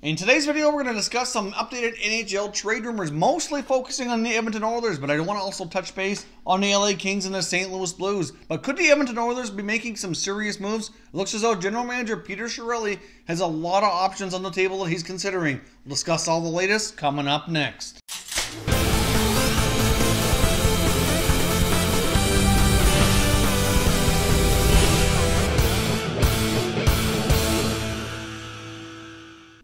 In today's video, we're going to discuss some updated NHL trade rumors, mostly focusing on the Edmonton Oilers, but I want to also touch base on the LA Kings and the St. Louis Blues. But could the Edmonton Oilers be making some serious moves? It looks as though General Manager Peter Chiarelli has a lot of options on the table that he's considering. We'll discuss all the latest coming up next.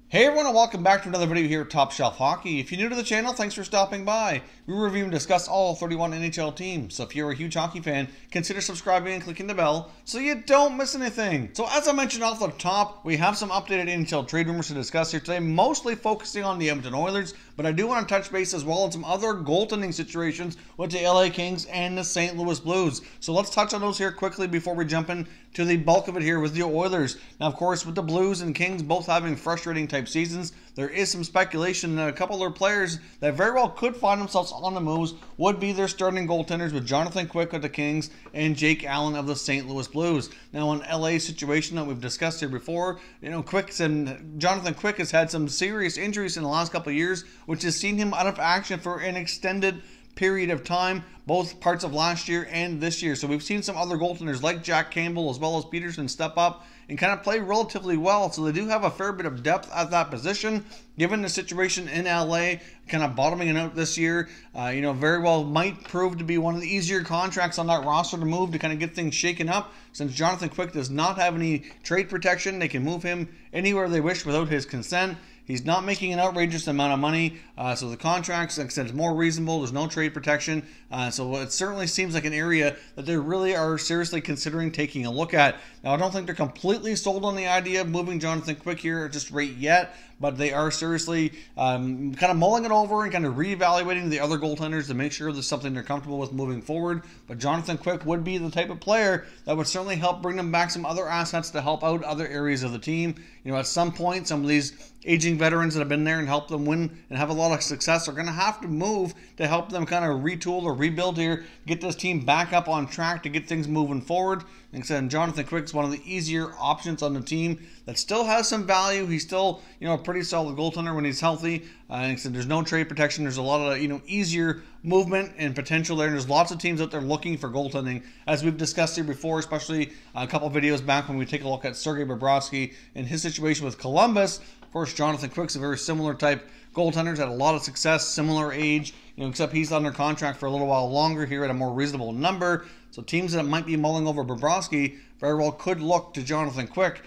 Hey everyone, and welcome back to another video here at Top Shelf Hockey. If you're new to the channel, thanks for stopping by. We review and discuss all 31 NHL teams, so if you're a huge hockey fan, consider subscribing and clicking the bell so you don't miss anything. So as I mentioned off the top, we have some updated NHL trade rumors to discuss here today, mostly focusing on the Edmonton Oilers, but I do want to touch base as well on some other goaltending situations with the LA Kings and the St. Louis Blues. So let's touch on those here quickly before we jump into the bulk of it here with the Oilers. Now, of course, with the Blues and Kings both having frustrating type seasons, there is some speculation that a couple of their players that very well could find themselves on the moves would be their starting goaltenders, with Jonathan Quick of the Kings and Jake Allen of the St. Louis Blues. Now, an LA situation that we've discussed here before, Jonathan Quick has had some serious injuries in the last couple of years, which has seen him out of action for an extended period of time, both parts of last year and this year. So we've seen some other goaltenders like Jack Campbell as well as Peterson step up and kind of play relatively well. So they do have a fair bit of depth at that position. Given the situation in LA, kind of bottoming out this year, very well might prove to be one of the easier contracts on that roster to move to kind of get things shaken up. Since Jonathan Quick does not have any trade protection, they can move him anywhere they wish without his consent. He's not making an outrageous amount of money, so the contracts, like I said, is more reasonable. There's no trade protection, so it certainly seems like an area that they really are seriously considering taking a look at. Now, I don't think they're completely sold on the idea of moving Jonathan Quick here at just rate yet, but they are seriously kind of mulling it over and kind of reevaluating the other goaltenders to make sure there's something they're comfortable with moving forward. But Jonathan Quick would be the type of player that would certainly help bring them back some other assets to help out other areas of the team. At some point, some of these aging veterans that have been there and helped them win and have a lot of success are going to have to move to help them kind of retool or rebuild here, get this team back up on track to get things moving forward. Like I said, Jonathan Quick is one of the easier options on the team that still has some value. He's still, a pretty solid goaltender when he's healthy. Like I said, there's no trade protection. There's a lot of, easier movement and potential there. And there's lots of teams out there looking for goaltending, as we've discussed here before, especially a couple videos back when we take a look at Sergei Bobrovsky and his situation with Columbus. Of course, Jonathan Quick's a very similar type goaltender, had a lot of success, similar age, except he's under contract for a little while longer here at a more reasonable number. So teams that might be mulling over Bobrovsky very well could look to Jonathan Quick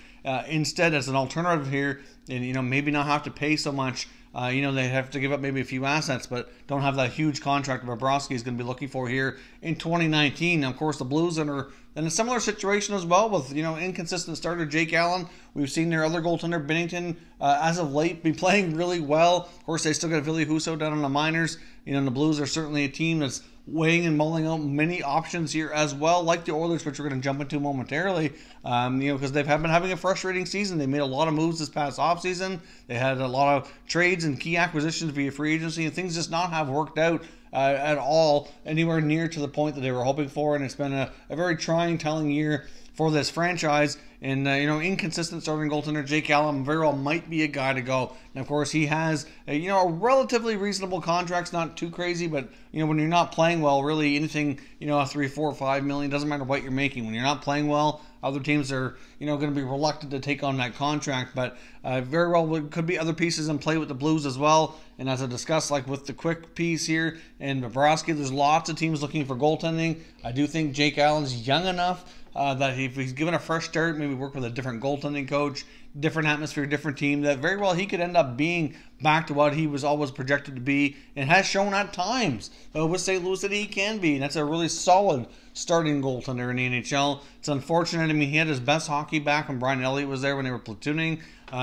instead as an alternative here, and maybe not have to pay so much. They have to give up maybe a few assets, but don't have that huge contract Bobrovsky is going to be looking for here in 2019. Now, of course, the Blues are in a similar situation as well with, inconsistent starter Jake Allen. We've seen their other goaltender, Binnington, as of late, be playing really well. Of course, they still got Ville Husso down on the minors. And the Blues are certainly a team that's weighing and mulling out many options here as well, like the Oilers, which we're going to jump into momentarily, because they've been having a frustrating season. They made a lot of moves this past offseason. They had a lot of trades and key acquisitions via free agency, and things just not have worked out at all anywhere near to the point that they were hoping for, and it's been a very trying, telling year for this franchise. And, inconsistent starting goaltender Jake Allen very well might be a guy to go. And, of course, he has, a relatively reasonable contract, not too crazy, but, when you're not playing well, really anything, $3, $4, $5 million, doesn't matter what you're making. When you're not playing well, other teams are, going to be reluctant to take on that contract. But very well could be other pieces in play with the Blues as well. And as I discussed, like with the Quick piece here and Bobrovsky, there's lots of teams looking for goaltending. I do think Jake Allen's young enough that if he's given a fresh start, maybe work with a different goaltending coach, different atmosphere, different team, that very well he could end up being back to what he was always projected to be and has shown at times with St. Louis that he can be. And that's a really solid starting goaltender in the NHL. It's unfortunate. He had his best hockey back when Brian Elliott was there when they were platooning.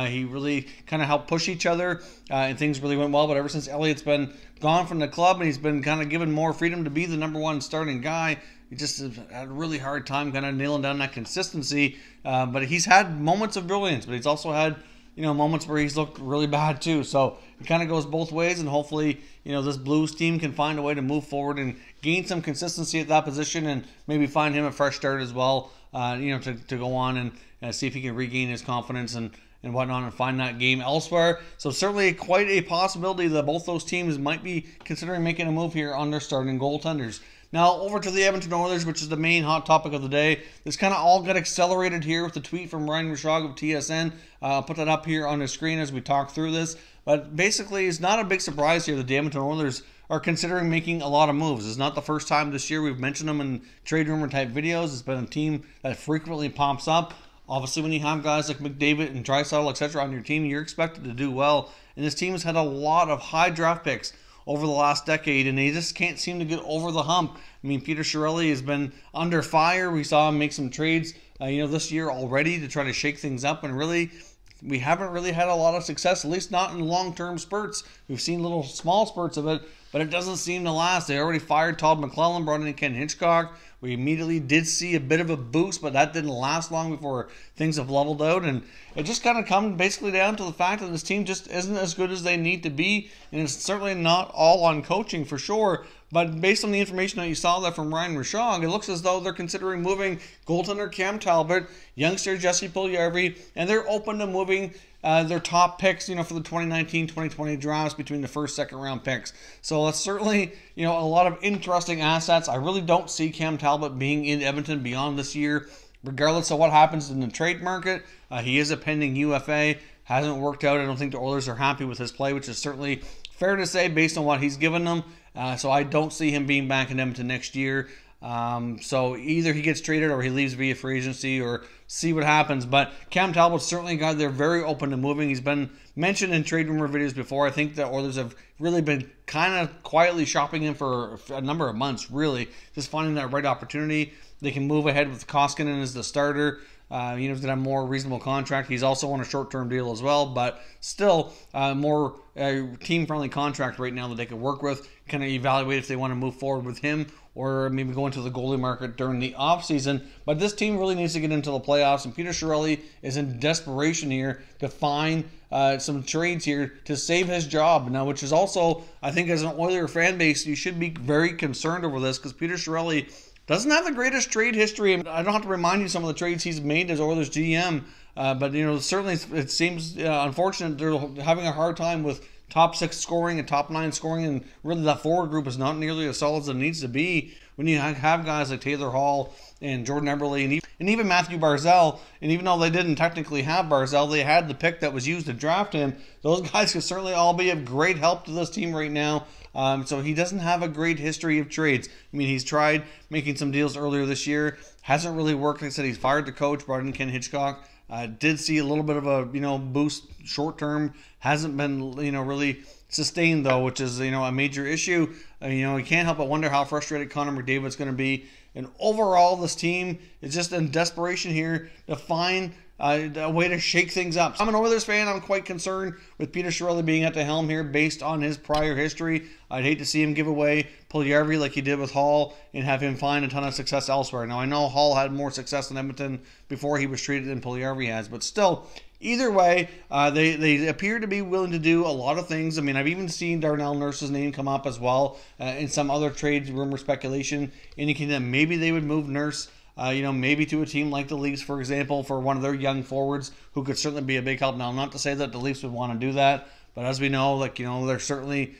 He really kind of helped push each other, and things really went well. But ever since Elliott's been gone from the club and he's been kind of given more freedom to be the number one starting guy, he just had a really hard time kind of nailing down that consistency. But he's had moments of brilliance, but he's also had moments where he's looked really bad too. So it kind of goes both ways, and hopefully, this Blues team can find a way to move forward and gain some consistency at that position, and maybe find him a fresh start as well. To go on and see if he can regain his confidence and and whatnot and find that game elsewhere. So certainly quite a possibility that both those teams might be considering making a move here on their starting goaltenders. Now over to the Edmonton Oilers, which is the main hot topic of the day. This kind of all got accelerated here with the tweet from Ryan Rishaug of TSN. I'll put that up here on the screen as we talk through this. But basically, it's not a big surprise here that the Edmonton Oilers are considering making a lot of moves. It's not the first time this year we've mentioned them in trade rumor type videos. It's been a team that frequently pops up. Obviously, when you have guys like McDavid and Draisaitl, etc. on your team, you're expected to do well. And this team has had a lot of high draft picks over the last decade, and they just can't seem to get over the hump. I mean, Peter Chiarelli has been under fire. We saw him make some trades, this year already to try to shake things up, and really, we haven't really had a lot of success, at least not in long-term spurts. We've seen little small spurts of it, but it doesn't seem to last. They already fired Todd McClellan, brought in Ken Hitchcock. We immediately did see a bit of a boost, but that didn't last long before things have leveled out. And it just kind of comes basically down to the fact that this team just isn't as good as they need to be. And it's certainly not all on coaching for sure. But based on the information that you saw there from Ryan Rishaug, it looks as though they're considering moving goaltender Cam Talbot, youngster Jesse Puljujarvi, and they're open to moving their top picks, for the 2019-2020 drafts between the first, second round picks. So that's certainly, a lot of interesting assets. I really don't see Cam Talbot being in Edmonton beyond this year, regardless of what happens in the trade market. He is a pending UFA. Hasn't worked out. I don't think the Oilers are happy with his play, which is certainly fair to say based on what he's given them. So I don't see him being back in Edmonton next year. So either he gets traded or he leaves via free agency, or see what happens. But Cam Talbot's certainly a guy they're very open to moving. He's been mentioned in trade rumor videos before. I think the Oilers have really been kind of quietly shopping him for a number of months, really. Just finding that right opportunity. They can move ahead with Koskinen as the starter. He's going to have a more reasonable contract. He's also on a short-term deal as well, but still more team-friendly contract right now that they can work with. Kind of evaluate if they want to move forward with him or maybe go into the goalie market during the offseason. But this team really needs to get into the playoffs, and Peter Chiarelli is in desperation here to find some trades here to save his job now, which is also, I think, as an Oiler fan base, you should be very concerned over this because Peter Chiarelli doesn't have the greatest trade history. I don't have to remind you some of the trades he's made as Oilers GM, but certainly it seems unfortunate they're having a hard time with top 6 scoring and top 9 scoring, and really that forward group is not nearly as solid as it needs to be when you have guys like Taylor Hall and Jordan Eberle and even Matthew Barzal. And even though they didn't technically have Barzal, they had the pick that was used to draft him. Those guys could certainly all be of great help to this team right now. So he doesn't have a great history of trades. I mean, he's tried making some deals earlier this year. Hasn't really worked. Like I said, he's fired the coach, brought in Ken Hitchcock. Did see a little bit of a, boost short term. Hasn't been, really sustained though, which is, a major issue. You can't help but wonder how frustrated Connor McDavid's going to be. And overall, this team is just in desperation here to find a way to shake things up. I'm an Oilers fan. I'm quite concerned with Peter Chiarelli being at the helm here based on his prior history. I'd hate to see him give away Puljujarvi like he did with Hall and have him find a ton of success elsewhere. Now, I know Hall had more success in Edmonton before he was traded than Puljujarvi has, but still, either way, they appear to be willing to do a lot of things. I mean, I've even seen Darnell Nurse's name come up as well in some other trade rumor speculation, indicating that maybe they would move Nurse, maybe to a team like the Leafs, for example, for one of their young forwards who could certainly be a big help. Now, not to say that the Leafs would want to do that, but as we know, they're certainly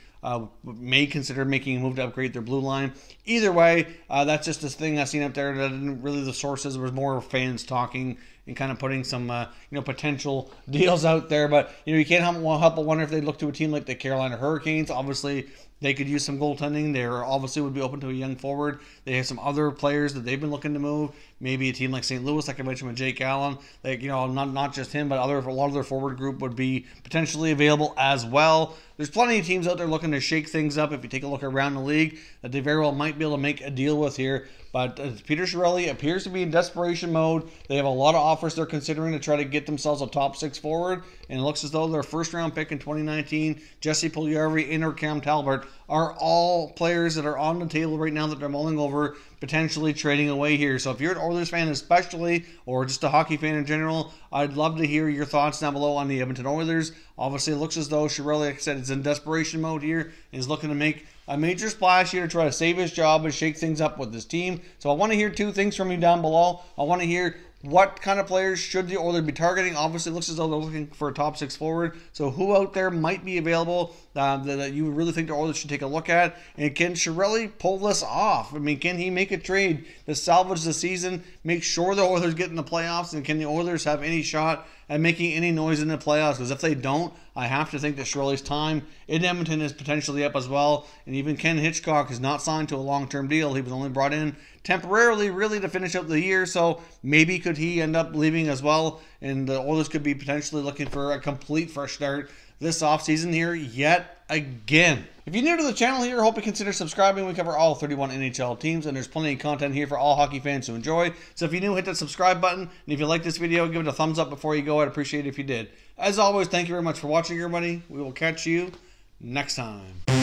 may consider making a move to upgrade their blue line. Either way, that's just this thing I've seen up there that didn't really, the sources was more fans talking and kind of putting some potential deals out there. But you can't help but wonder if they look to a team like the Carolina Hurricanes. Obviously, they could use some goaltending. They obviously would be open to a young forward. They have some other players that they've been looking to move. Maybe a team like St. Louis, like I mentioned with Jake Allen. Not just him, but a lot of their forward group would be potentially available as well. There's plenty of teams out there looking to shake things up. If you take a look around the league, that they very well might be able to make a deal with here. But Peter Chiarelli appears to be in desperation mode. They have a lot of offers they're considering to try to get themselves a top 6 forward. And it looks as though their first-round pick in 2019, Jesse Puljujarvi and Cam Talbot, are all players that are on the table right now that they're mulling over potentially trading away here. So if you're an Oilers fan especially, or just a hockey fan in general, I'd love to hear your thoughts down below on the Edmonton Oilers. Obviously, it looks as though Chiarelli, like I said, is in desperation mode here and is looking to make a major splash here to try to save his job and shake things up with this team. So I want to hear 2 things from you down below. I want to hear What kind of players should the Oilers be targeting? Obviously, it looks as though they're looking for a top 6 forward. So who out there might be available that you really think the Oilers should take a look at? And can Chiarelli pull this off? I mean, can he make a trade to salvage the season, make sure the Oilers get in the playoffs, and can the Oilers have any shot at making any noise in the playoffs? Because if they don't, I have to think that Chiarelli's time in Edmonton is potentially up as well. And even Ken Hitchcock is not signed to a long-term deal. He was only brought in temporarily, really, to finish up the year. So maybe could he end up leaving as well? And the Oilers could be potentially looking for a complete fresh start this offseason here yet again. If you're new to the channel here, I hope you consider subscribing. We cover all 31 NHL teams, and there's plenty of content here for all hockey fans to enjoy. So if you're new, hit that subscribe button. And if you like this video, give it a thumbs up before you go. I'd appreciate it if you did. As always, thank you very much for watching, everybody. We will catch you next time.